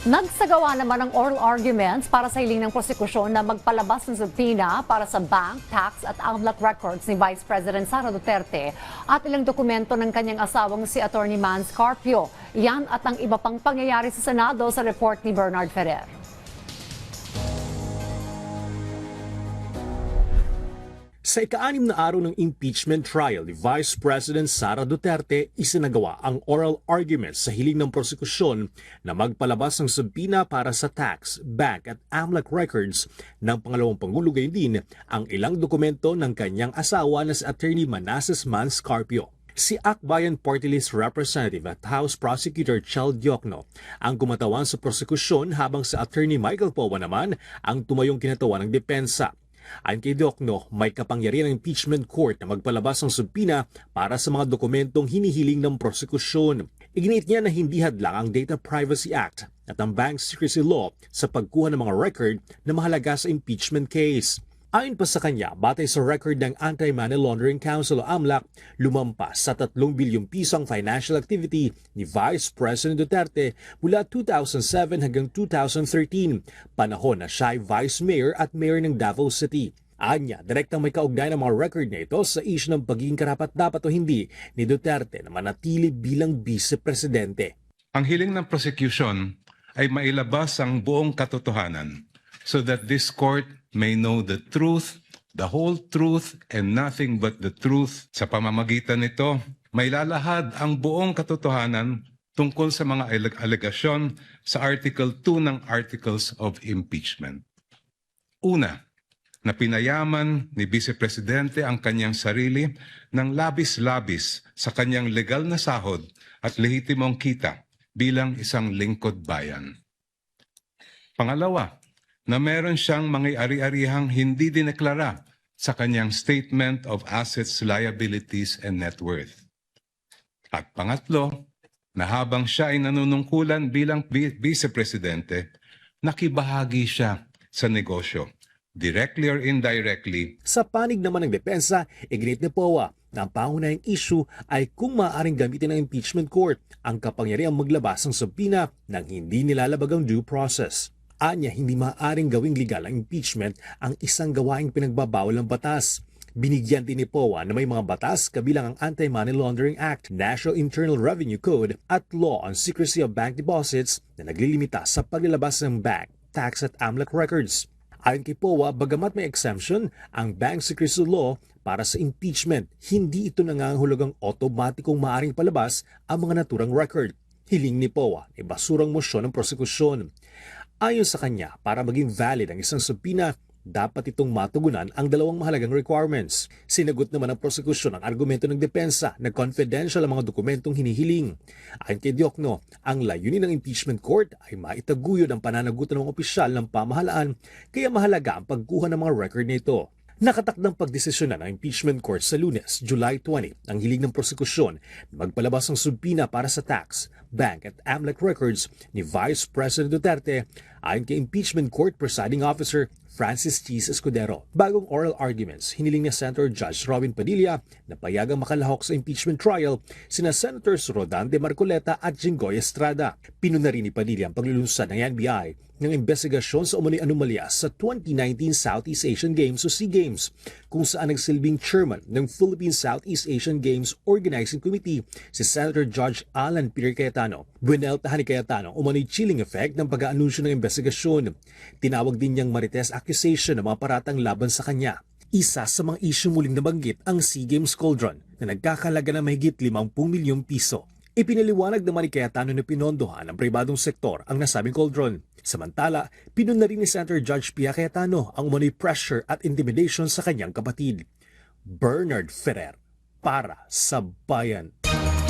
Nagsagawa naman ng oral arguments para sa hiling ng prosekusyon na magpalabas ng subpoena para sa bank, tax at AMLAC records ni Vice President Sara Duterte at ilang dokumento ng kanyang asawang si Attorney Mans Carpio. Yan at ang iba pang pangyayari sa Senado sa report ni Bernard Ferrer. Sa ika-6 na araw ng impeachment trial ni Vice President Sara Duterte, isinagawa ang oral arguments sa hiling ng prosekusyon na magpalabas ng subpoena para sa tax, bank at AMLAC records ng pangalawang Pangulo, gayon din ang ilang dokumento ng kanyang asawa na si Attorney Manasseh Mans Carpio. Si Akbayan Party List Representative at House Prosecutor Chel Diokno ang kumatawan sa prosekusyon habang si Attorney Michael Powa naman ang tumayong kinatawan ng depensa. Ayon kay Diokno, may kapangyarihan ng impeachment court na magpalabas ng subpoena para sa mga dokumentong hinihiling ng prosekusyon. Iginiit niya na hindi hadlang ang Data Privacy Act at ang Bank Secrecy Law sa pagkuha ng mga record na mahalaga sa impeachment case. Ayon pa sa kanya, batay sa record ng Anti-Money Laundering Council o AMLAC, lumampas sa 3 bilyong piso ang financial activity ni Vice President Duterte mula 2007 hanggang 2013, panahon na siya ay Vice Mayor at Mayor ng Davao City. Anya, direktang may kaugnay ng mga record na ito sa issue ng pagiging karapat-dapat o hindi ni Duterte na manatili bilang Vice Presidente. Ang hiling ng prosecution ay mailabas ang buong katotohanan so that this court may know the truth, the whole truth, and nothing but the truth. Sa pamamagitan nito, may lalahad ang buong katotohanan tungkol sa mga alegasyon sa Article 2 ng Articles of Impeachment. Una, na pinayaman ni Vice Presidente ang kanyang sarili ng labis-labis sa kanyang legal na sahod at lehitimong kita bilang isang lingkod bayan. Pangalawa, na meron siyang mga ari-arihang hindi dineklara sa kanyang Statement of Assets, Liabilities, and Net Worth. At pangatlo, na habang siya ay nanunungkulan bilang Vice Presidente, nakibahagi siya sa negosyo, directly or indirectly. Sa panig naman ng depensa, iginit ni Powa na ang pangunahing issue ay kung maaaring gamitin ng impeachment court ang kapangyarihang maglabas ng subpoena nang hindi nilalabag ang due process. Anya, hindi maaaring gawing legal ang impeachment ang isang gawaing pinagbabawal ng batas. Binigyan din ni Powa na may mga batas kabilang ang Anti-Money Laundering Act, National Internal Revenue Code at Law on Secrecy of Bank Deposits na naglilimita sa paglalabas ng bank, tax at AMLAC records. Ayon kay Powa, bagamat may exemption ang Bank Secrecy Law para sa impeachment, hindi ito nangangahulugang otomatikong maaaring palabas ang mga naturang record. Hiling ni Powa ay basurang mosyon ng prosekusyon. Ayon sa kanya, para maging valid ang isang subpoena, dapat itong matugunan ang dalawang mahalagang requirements. Sinagot naman ng prosekusyon ang argumento ng depensa na confidential ang mga dokumentong hinihiling. Ayon kay Diokno, ang layunin ng impeachment court ay maitaguyod ang pananagutan ng opisyal ng pamahalaan, kaya mahalaga ang pagkuha ng mga record nito. Nakatakdang pagdesisyon na ng impeachment court sa Lunes, July 20, ang hiling ng prosekusyon na magpalabas ng subpoena para sa tax, bank at AMLAC records ni Vice President Duterte ayon kay impeachment court presiding officer Francis Cheese Escudero. Bagong oral arguments, hiniling ni Senator Judge Robin Padilla na payagang makalahok sa impeachment trial sina Senators Rodan de Marcoleta at Jinggoy Estrada. Pinuna rin ni Padilla ang paglulunsad ng NBI ng investigasyon sa umano'y anomalya sa 2019 Southeast Asian Games o SEA Games, kung saan nagsilbing chairman ng Philippine Southeast Asian Games Organizing Committee si Senator Judge Alan Peter Cayetano. Bueneltahan ni Cayetano umano'y chilling effect ng pag-aanunsyo ng investigasyon. Tinawag din niyang marites accusation ng mga paratang laban sa kanya. Isa sa mga issue muling nabanggit ang SEA Games Cauldron na nagkakalaga ng mahigit 50 milyong piso. Ipinaliwanag naman ni Cayetano na pinondohan ng pribadong sektor ang nasabing cauldron. Samantala, pinuna rin ni Senator Judge Pia Cayetano ang umano'y pressure at intimidation sa kanyang kapatid. Bernard Ferrer, para sa Bayan.